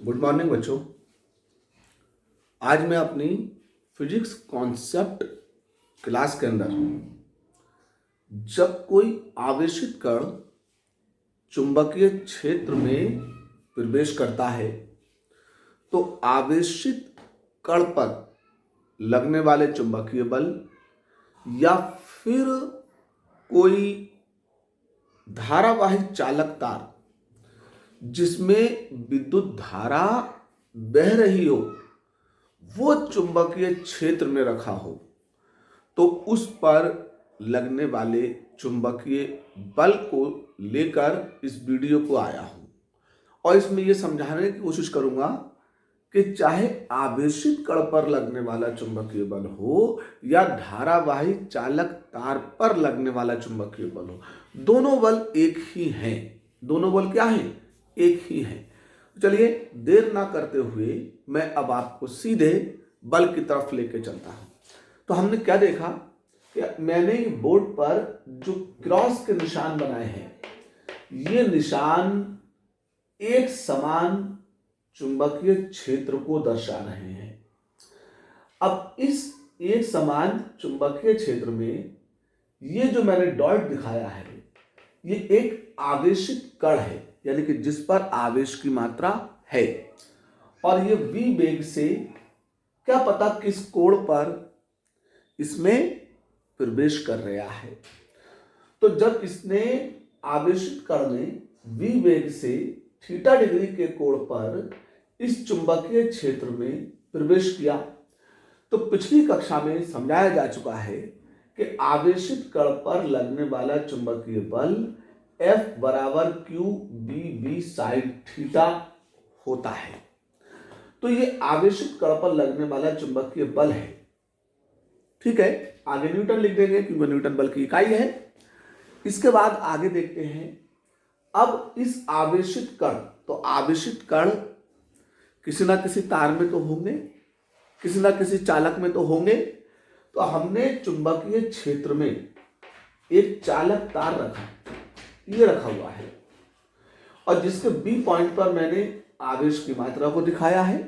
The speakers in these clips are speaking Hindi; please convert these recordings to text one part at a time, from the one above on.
गुड मॉर्निंग बच्चों। आज मैं अपनी फिजिक्स कॉन्सेप्ट क्लास के अंदर जब कोई आवेशित कण चुंबकीय क्षेत्र में प्रवेश करता है तो आवेशित कण पर लगने वाले चुंबकीय बल या फिर कोई धारावाही चालक तार जिसमें विद्युत धारा बह रही हो वो चुंबकीय क्षेत्र में रखा हो तो उस पर लगने वाले चुंबकीय बल को लेकर इस वीडियो को आया हूं और इसमें यह समझाने की कोशिश करूंगा कि चाहे आवेशित कण पर लगने वाला चुंबकीय बल हो या धारावाही चालक तार पर लगने वाला चुंबकीय बल हो, दोनों बल एक ही हैं। दोनों बल क्या हैं? एक ही हैं। चलिए देर ना करते हुए मैं अब आपको सीधे बल की तरफ लेके चलता हूं। तो हमने क्या देखा कि मैंने बोर्ड पर जो क्रॉस के निशान बनाए हैं, ये निशान एक समान चुंबकीय क्षेत्र को दर्शा रहे हैं। अब इस एक समान चुंबकीय क्षेत्र में ये जो मैंने डॉट दिखाया है, ये एक आवेशित कण है, यानी कि जिस पर आवेश की मात्रा है और ये v वेग से क्या पता किस कोण पर इसमें प्रवेश कर रहा है। तो जब इसने आवेशित कण ने v वेग से थीटा डिग्री के कोण पर इस चुंबकीय क्षेत्र में प्रवेश किया तो पिछली कक्षा में समझाया जा चुका है कि आवेशित कण पर लगने वाला चुंबकीय बल F बराबर q v B sine theta होता है। तो ये आवेशित कण पर लगने वाला चुंबकीय बल है। ठीक है, आगे न्यूटन लिख देंगे क्योंकि न्यूटन बल की इकाई है। इसके बाद आगे देखते हैं, अब इस आवेशित कण, तो आवेशित कण किसी ना किसी तार में तो होंगे, किसी ना किसी चालक में तो होंगे। तो हमने चुंबकीय क्षेत्र में एक चालक तार रखा, ये रखा हुआ है और जिसके बी पॉइंट पर मैंने आवेश की मात्रा को दिखाया है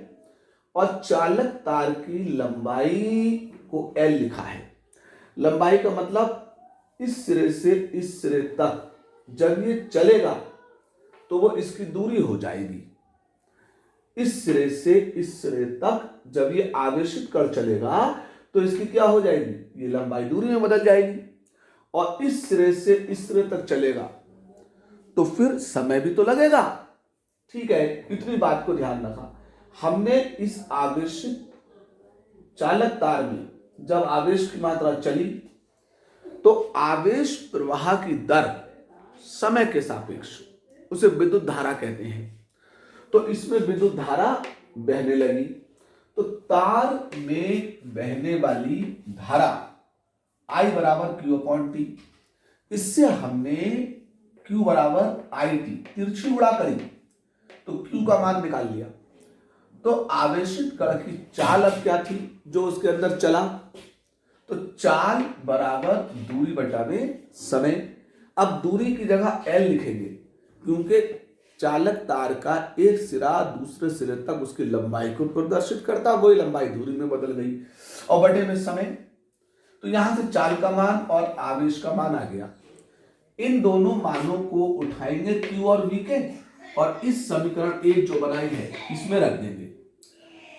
और चालक तार की लंबाई को L लिखा है। लंबाई का मतलब इस सिरे से इस सिरे तक जब ये चलेगा तो वो इसकी दूरी हो जाएगी। इस सिरे से इस सिरे तक जब ये आवेशित कण चलेगा तो इसकी क्या हो जाएगी? ये लंबाई दूरी में बदल जाएगी। और इस सिरे से इस सिरे तक चलेगा तो फिर समय भी तो लगेगा। ठीक है, इतनी बात को ध्यान रखा हमने। इस आवेशित चालक तार में जब आवेश की मात्रा चली तो आवेश प्रवाह की दर समय के सापेक्ष, उसे विद्युत धारा कहते हैं। तो इसमें विद्युत धारा बहने लगी तो तार में बहने वाली धारा I बराबर Q अपॉन T, इससे हमने Q बराबर आई टी तिरछी गुणा करी तो Q का मान निकाल लिया। तो आवेशित कण की चाल अब क्या थी जो उसके अंदर चला, तो चाल बराबर दूरी बटा में समय। अब दूरी की जगह L लिखेंगे क्योंकि चालक तार का एक सिरा दूसरे सिरे तक उसकी लंबाई को प्रदर्शित करता, वही लंबाई दूरी में बदल गई और बटे में समय। तो यहां से चाल का मान और आवेश का मान आ गया। इन दोनों मानों को उठाएंगे Q और V के और इस समीकरण एक जो बनाई है इसमें रख देंगे।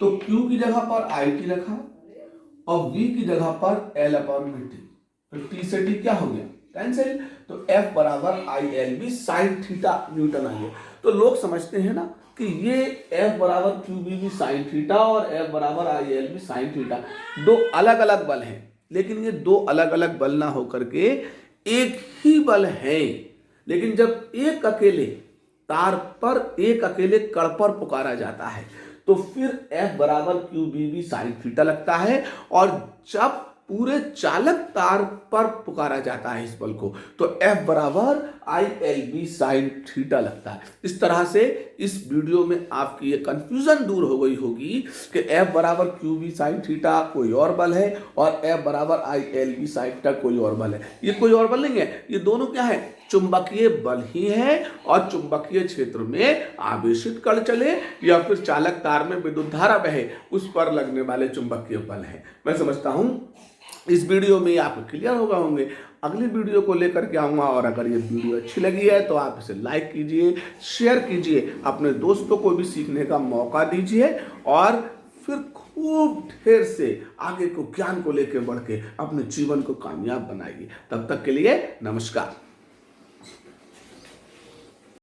तो Q की जगह पर आई टी रखा और V की जगह पर L अपॉन टी। तो T से T क्या हो गया? कैंसिल। तो F बराबर I L B sine theta newton आ गया। तो लोग समझते हैं ना कि ये F बराबर q v B sine theta और F बराबर I L B sine theta दो अलग अलग बल हैं, लेकिन ये दो अलग अलग बल ना होकर के एक ही बल है। लेकिन जब एक अकेले तार पर, एक अकेले कण पर पुकारा जाता है तो फिर F बराबर q v B sine theta लगता है और जब पूरे चालक तार पर पुकारा जाता है इस बल को तो F बराबर I L B sine theta लगता है। इस तरह से इस वीडियो में आपकी ये कंफ्यूजन दूर हो गई होगी कि F बराबर क्यू बी साइन थीटा कोई और बल है और F बराबर I L B sine theta कोई और बल है। ये कोई और बल नहीं है, ये दोनों क्या है? चुंबकीय बल ही है और चुंबकीय क्षेत्र में आवेशित कण चले या फिर चालक तार में विद्युत धारा बहे, उस पर लगने वाले चुंबकीय बल है। मैं समझता हूं इस वीडियो में आप क्लियर होंगे। अगली वीडियो को लेकर के आऊँगा, और अगर ये वीडियो अच्छी लगी है तो आप इसे लाइक कीजिए, शेयर कीजिए, अपने दोस्तों को भी सीखने का मौका दीजिए, और फिर खूब ढेर से आगे को ज्ञान को लेकर बढ़ के अपने जीवन को कामयाब बनाइए। तब तक के लिए नमस्कार।